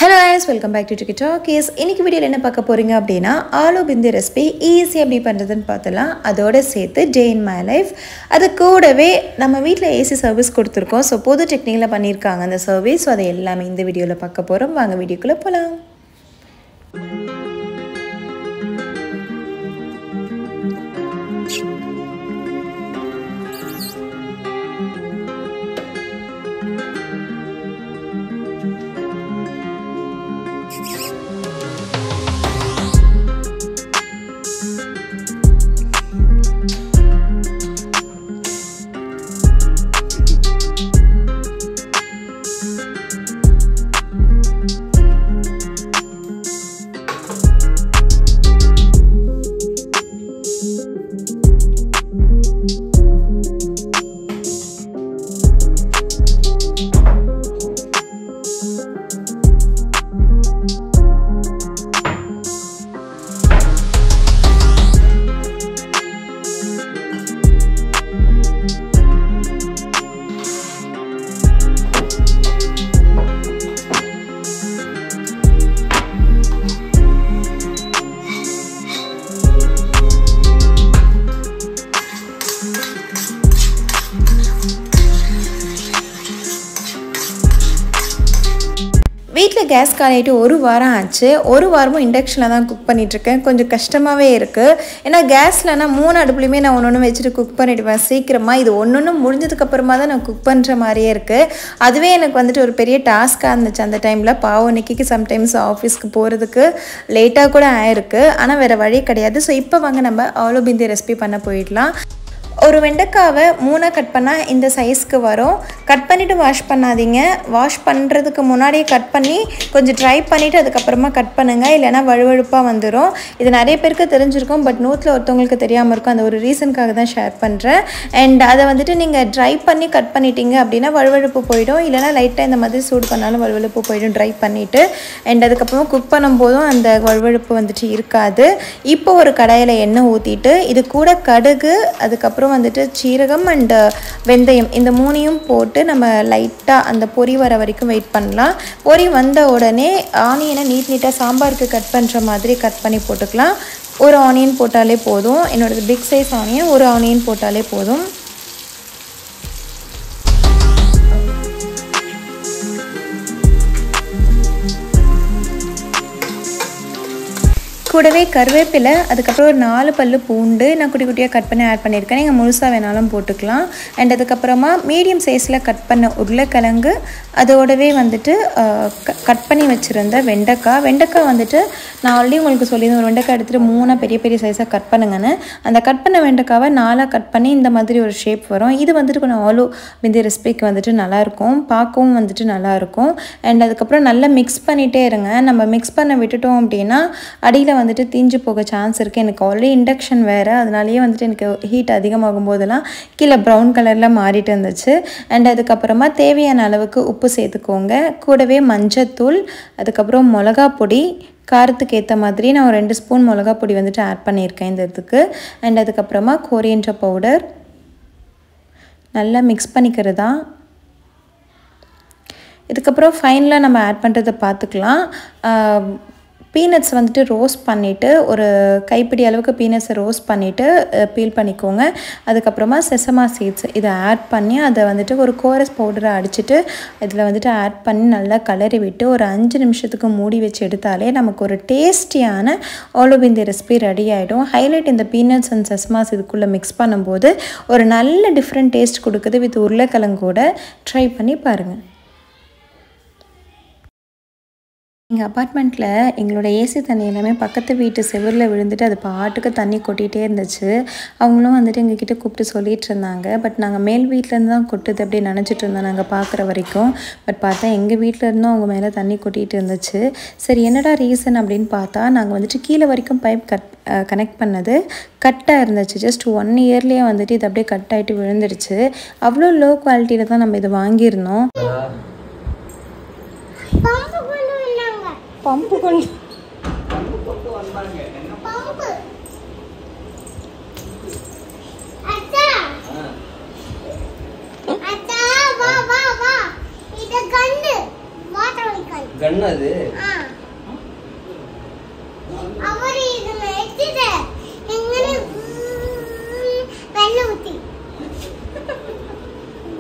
Hello guys, welcome back to TikTokers. இன்னைக்கு வீடியோல என்ன பார்க்க போறீங்க அப்படினா ஆலு பிந்தி ரெசிபி ஈஸி எப்படி பண்றதுன்னு பார்த்தலாம். அதோட சேர்த்து டே இன் மை லைஃப். அது கூடவே நம்ம வீட்ல ஏசி சர்வீஸ் கொடுத்திருக்கோம். சோ புது டெக்னிக்ல பண்ணிருக்காங்க அந்த சர்வீஸ். சோ அதை எல்லாமே இந்த வீடியோல பார்க்க போறோம். வாங்க வீடியோக்குள்ள போலாம். வீட்டில் கேஸ் காலிட்டு ஒரு வாரம் ஆச்சு. ஒரு வாரமும் இண்டக்ஷனில் தான் குக் பண்ணிகிட்ருக்கேன். கொஞ்சம் கஷ்டமாகவே இருக்குது. ஏன்னா கேஸ்லனா 3 அடுப்புலையுமே நான் ஒன்று வச்சுட்டு குக் பண்ணிவிடுவேன் சீக்கிரமாக. இது ஒன்று முடிஞ்சதுக்கப்புறமா தான் நான் குக் பண்ணுற மாதிரியே இருக்குது. அதுவே எனக்கு வந்துட்டு ஒரு பெரிய டாஸ்க்காக இருந்துச்சு அந்த டைமில். பாவம் நிக்கிக்கு சம்டைம்ஸ் ஆஃபீஸ்க்கு போகிறதுக்கு லேட்டாக கூட ஆயிருக்கு. ஆனால் வேறு வழி கிடையாது. ஸோ இப்போ வாங்க நம்ம ஆலு பிந்தி ரெசிபி பண்ண போயிடலாம். ஒரு வெண்டைக்காவை 3 கட் பண்ணால் இந்த சைஸ்க்கு வரும். கட் பண்ணிவிட்டு வாஷ் பண்ணாதீங்க. வாஷ் பண்ணுறதுக்கு முன்னாடியே கட் பண்ணி கொஞ்சம் ட்ரை பண்ணிவிட்டு அதுக்கப்புறமா கட் பண்ணுங்கள். இல்லைனா வழுவழுப்பாக வந்துடும். இது நிறைய பேருக்கு தெரிஞ்சிருக்கும். பட் நூற்றில் ஒருத்தவங்களுக்கு தெரியாமல் இருக்கும். அந்த ஒரு ரீசனுக்காக தான் ஷேர் பண்ணுறேன். அண்ட் அதை வந்துட்டு நீங்கள் ட்ரை பண்ணி கட் பண்ணிட்டீங்க அப்படின்னா வழுவழுப்பு போயிடும். இல்லைனா லைட்டாக இந்த மாதிரி சூடு பண்ணாலும் வழுவழுப்பு போயிடும் ட்ரை பண்ணிவிட்டு. அண்ட் அதுக்கப்புறமா குக் பண்ணும்போதும் அந்த வழுவழுப்பு வந்துட்டு இருக்காது. இப்போ ஒரு கடாயில் எண்ணெய் ஊற்றிட்டு இது கூட கடுகு, அதுக்கப்புறம் வந்துட்டு சீரகம் அண்ட் வெந்தயம் இந்த 3ஐயும் போட்டு நம்ம லைட்டாக அந்த பொரி வர வரைக்கும் வெயிட் பண்ணலாம். பொரி வந்த உடனே ஆனியனை நீட்டாக சாம்பாருக்கு கட் பண்ணுற மாதிரி கட் பண்ணி போட்டுக்கலாம். ஒரு ஆனியன் போட்டாலே போதும். என்னோடது பிக் சைஸ் ஆனியன். ஒரு ஆனியன் போட்டாலே போதும். கூடவே கருவேப்பிலை, அதுக்கப்புறம் ஒரு 4 பல்லு பூண்டு நான் குட்டி குட்டியாக கட் பண்ணி ஆட் பண்ணியிருக்கேன். நீங்கள் முழுசாக வேணாலும் போட்டுக்கலாம். அண்ட் அதுக்கப்புறமா மீடியம் சைஸில் கட் பண்ண உருளைக்கிழங்கு, அதோடவே வந்துட்டு கட் பண்ணி வச்சுருந்த வெண்டைக்காய் வந்துட்டு நான் ஆல்ரெடி உங்களுக்கு சொல்லியிருந்தேன். ஒரு வெண்டைக்காய் எடுத்துகிட்டு 3 பெரிய பெரிய சைஸாக கட் பண்ணுங்கன்னு. அந்த கட் பண்ண வெண்டைக்காவை 4 கட் பண்ணி இந்த மாதிரி ஒரு ஷேப் வரும். இது வந்துட்டு கொஞ்சம் ஆலு பிந்தி ரெசிபிக்கு வந்துட்டு நல்லாயிருக்கும். பார்க்கவும் வந்துட்டு நல்லாயிருக்கும். அண்ட் அதுக்கப்புறம் நல்லா மிக்ஸ் பண்ணிகிட்டே இருங்க. நம்ம மிக்ஸ் பண்ண விட்டுட்டோம் அப்படின்னா அடியில் வந்துட்டு தீஞ்சு போக சான்ஸ் இருக்குது. எனக்கு ஆல்ரெடி இண்டக்ஷன் வேறு, அதனாலேயே வந்துட்டு எனக்கு ஹீட் அதிகமாகும் போதெல்லாம் கீழே ப்ரௌன் கலரில் மாறிட்டு இருந்துச்சு. அண்ட் அதுக்கப்புறமா தேவையான அளவுக்கு உப்பு சேர்த்துக்கோங்க. கூடவே மஞ்சத்தூள், அதுக்கப்புறம் மிளகா பொடி, காரத்துக்கு ஏற்ற மாதிரி நான் ஒரு 2 ஸ்பூன் மிளகா பொடி வந்துட்டு ஆட் பண்ணியிருக்கேன் இந்த இதுக்கு. அண்ட் அதுக்கப்புறமா கொரியண்டர் பவுடர் நல்லா மிக்ஸ் பண்ணிக்கிறதா. இதுக்கப்புறம் ஃபைனலாக நம்ம ஆட் பண்ணுறதை பார்த்துக்கலாம். பீனட்ஸ் வந்துட்டு ரோஸ்ட் பண்ணிவிட்டு ஒரு கைப்பிடி அளவுக்கு பீனட்ஸை ரோஸ்ட் பண்ணிவிட்டு பீல் பண்ணிக்கோங்க. அதுக்கப்புறமா செசமா சீட்ஸ் இதை ஆட் பண்ணி அதை வந்துட்டு ஒரு கோரஸ் பவுடரை அடிச்சுட்டு இதில் வந்துட்டு ஆட் பண்ணி நல்லா கலரி விட்டு ஒரு 5 நிமிஷத்துக்கு மூடி வச்சு எடுத்தாலே நமக்கு ஒரு டேஸ்டியான ஆலு பிந்தி ரெசிபி ரெடி ஆகிடும். ஹைலைட் இந்த பீனட்ஸ் அண்ட் செசமாஸ் இதுக்குள்ளே மிக்ஸ் பண்ணும்போது ஒரு நல்ல டிஃப்ரெண்ட் டேஸ்ட் கொடுக்குது. வித் உருளைக்கிழங்கோட ட்ரை பண்ணி பாருங்கள். எங்கள் அப்பார்ட்மெண்ட்டில் எங்களோட ஏசி தண்ணி எல்லாமே பக்கத்து வீட்டு செவரில் விழுந்துட்டு அது பாட்டுக்கு தண்ணி கொட்டிகிட்டே இருந்துச்சு. அவங்களும் வந்துட்டு எங்ககிட்ட கூப்பிட்டு சொல்லிகிட்டு இருந்தாங்க. பட் நாங்கள் மேல் வீட்டிலேருந்து தான் கொட்டுது அப்படி நினச்சிட்டு இருந்தோம் நாங்கள் பார்க்குற வரைக்கும். பட் பார்த்தா எங்கள் வீட்டிலேருந்தும் அவங்க மேலே தண்ணி கொட்டிகிட்டு இருந்துச்சு. சரி என்னடா ரீசன் அப்படின்னு பார்த்தா நாங்கள் வந்துட்டு கீழே வரைக்கும் பைப் கனெக்ட் பண்ணது கட்டாக இருந்துச்சு. ஜஸ்ட் 1 இயர்லேயே வந்துட்டு இது அப்படியே கட் ஆகிட்டு விழுந்துருச்சு. அவ்வளோ லோ குவாலிட்டியில் தான் நம்ம இது வாங்கியிருந்தோம். பம்பு கொண்டு அச்சா வா வா வா இத கண்டு வாட்டர் கன் அது அவரு இது நெச்சிட எங்கனே வெள்ள ஊத்தி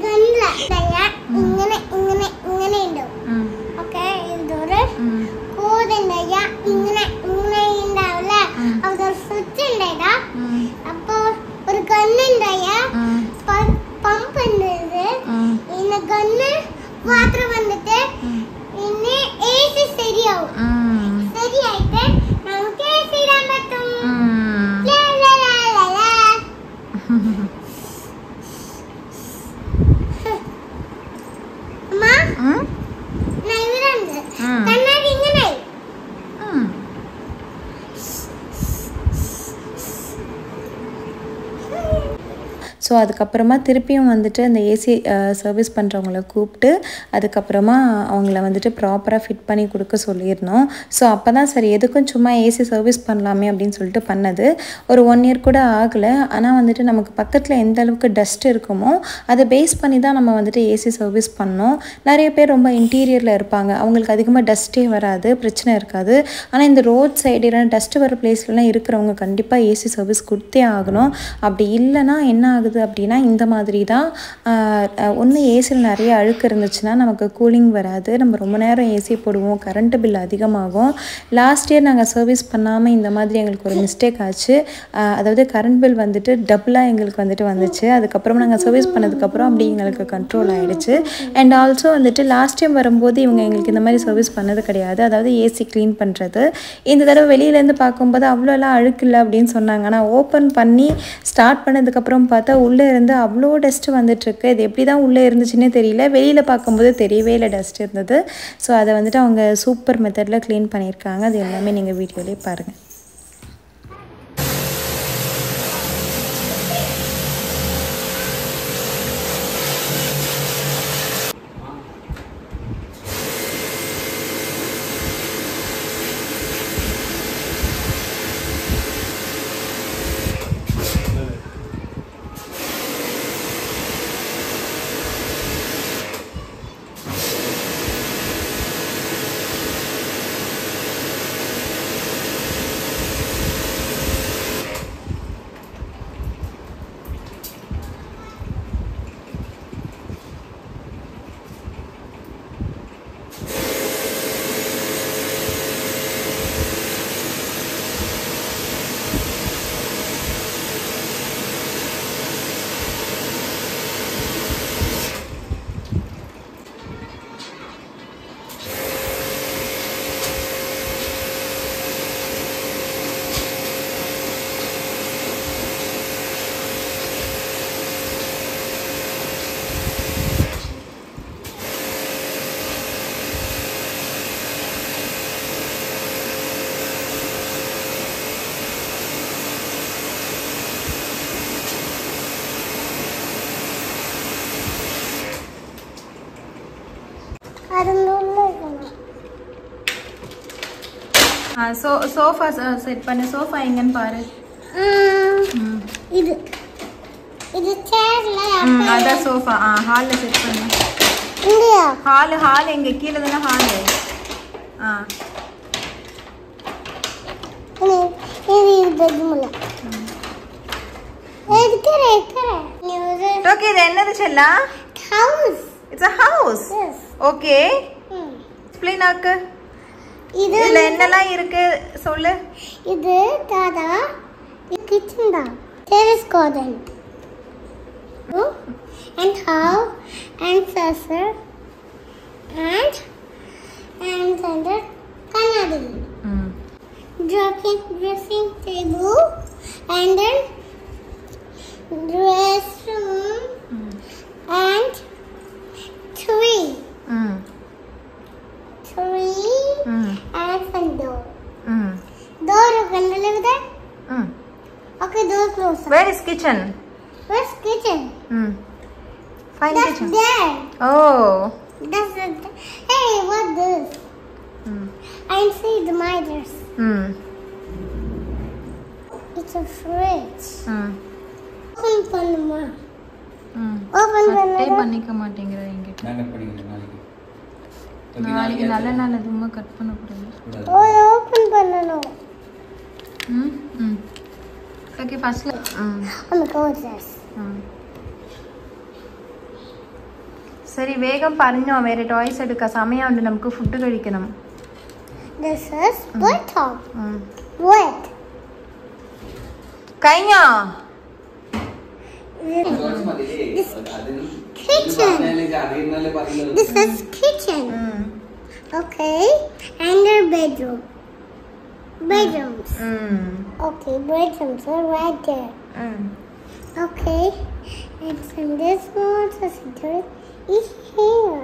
கன்ல தயா இங்கனே இங்கனே இங்கனே இndo ஓகே இது ஒரு கோதண்டயா இங்கனே இங்கனே இண்டாவல அது ஒரு சுவிட்ச் இண்டடா அப்போ ஒரு கன் இண்டயா பம்ப் இருந்தது இந்த கன்னு வாட்டர் வந்துட்டு இன்னே ஏசி சரியாகும் சரியாயிட்டு நமக்கு ஏசி தான் பத்தும் லா லா லா லா லா அம்மா நான் இவரந்து கண்ணாடி இங்கனே ஸோ அதுக்கப்புறமா திருப்பியும் வந்துட்டு அந்த ஏசி சர்வீஸ் பண்ணுறவங்கள கூப்பிட்டு அதுக்கப்புறமா அவங்கள வந்துட்டு ப்ராப்பராக ஃபிட் பண்ணி கொடுக்க சொல்லியிருந்தோம். ஸோ அப்போ தான் சரி எதுக்கும் சும்மா ஏசி சர்வீஸ் பண்ணலாமே அப்படின்னு சொல்லிட்டு பண்ணது. ஒரு 1 இயர் கூட ஆகலை. ஆனால் வந்துட்டு நமக்கு பக்கத்தில் எந்த அளவுக்கு டஸ்ட் இருக்குமோ அதை பேஸ் பண்ணி தான் நம்ம வந்துட்டு ஏசி சர்வீஸ் பண்ணோம். நிறைய பேர் ரொம்ப இன்டீரியரில் இருப்பாங்க, அவங்களுக்கு அதிகமாக டஸ்ட்டே வராது, பிரச்சனை இருக்காது. ஆனால் இந்த ரோட் சைடு இல்லைனா டஸ்ட் வர பிளேஸ்லலாம் இருக்கிறவங்க கண்டிப்பாக ஏசி சர்வீஸ் கொடுத்தே ஆகணும். அப்படி இல்லைனா என்ன ஆகுது அப்படின்னா இந்த மாதிரி தான் ஒன்று ஏசியில் நிறைய அழுக்கு இருந்துச்சுன்னா நமக்கு கூலிங் வராது, நம்ம ரொம்ப நேரம் ஏசி போடுவோம், கரண்ட்டு பில் அதிகமாகும். லாஸ்ட் இயர் நாங்கள் சர்வீஸ் பண்ணாமல் இந்த மாதிரி எங்களுக்கு ஒரு மிஸ்டேக் ஆச்சு. அதாவது கரண்ட் பில் வந்துட்டு டபுளாக எங்களுக்கு வந்துட்டு வந்துச்சு. அதுக்கப்புறம் நாங்கள் சர்வீஸ் பண்ணதுக்கப்புறம் அப்படி எங்களுக்கு கண்ட்ரோல் ஆகிடுச்சு. அண்ட் ஆல்சோ வந்துட்டு லாஸ்ட் டைம் வரும்போது இவங்க எங்களுக்கு இந்த மாதிரி சர்வீஸ் பண்ணது கிடையாது, அதாவது ஏசி க்ளீன் பண்ணுறது. இந்த தடவை வெளியிலேருந்து பார்க்கும்போது அவ்வளோலாம் அழுக்கு இல்லை அப்படின்னு சொன்னாங்க. ஆனால் ஓப்பன் பண்ணி ஸ்டார்ட் பண்ணதுக்கப்புறம் பார்த்தா உள்ளே இருந்து அவ்வளோ டஸ்ட்டு வந்துட்டுருக்கு. இது எப்படி தான் உள்ளே இருந்துச்சுன்னே தெரியல, வெளியில் பார்க்கும்போது தெரியவே இல்லை டஸ்ட் இருந்தது. ஸோ அதை வந்துட்டு அவங்க சூப்பர் மெத்தடில் க்ளீன் பண்ணியிருக்காங்க. அது எல்லாமே நீங்கள் வீடியோலேயே பாருங்கள். சோஃபா செட் பண்ணு. சோஃபா எங்கன்னு பாரு. இது இது சேர்ல அதான் சோஃபா. ஹால்ல செட் பண்ணு. இல்லையா ஹால் எங்க கீழே தானே ஹால். இது பெட்ரூம்ல ஓகே. இது என்னது செல்லா? House. It's a house. Yes. Okay. Explain ஆக்கு. இதுல என்னலாம் இருக்கு சொல்லு. இது தாதா கிச்சன் தான். Terrace garden and how and saucer and center kannadi dressing table and then restroom and tree and some door. Door open live there. Okay, door close. Where is kitchen? Where's kitchen? Fine That's kitchen. there. Oh. That's it. Hey, what this? I see the mirrors. It's a fridge. Open panuma. Open panuma. பண்ணிக்க மாட்டேங்கற என்கிட்ட. நான் பண்ணிக்கிறேன் நாளைக்கு. நாளைக்கு நல்ல நாள் எதுவுமே cut பண்ணக்கூடாது. ஓப்பன் பண்ணணும். ஓகே ஃபர்ஸ்ட்ல சரி വേഗം പറഞ്ഞോ വേറെ ടോയ്സ് എടുക്ക സമയമുണ്ട് നമുക്ക് ഫുഡ് കഴിക്കണം. This is button. What? കഴിഞ്ഞോ? This kitchen. This is kitchen. Okay. And their bedroom. Bedrooms. Okay, bedrooms are right there. Okay. And from this one, the center is here.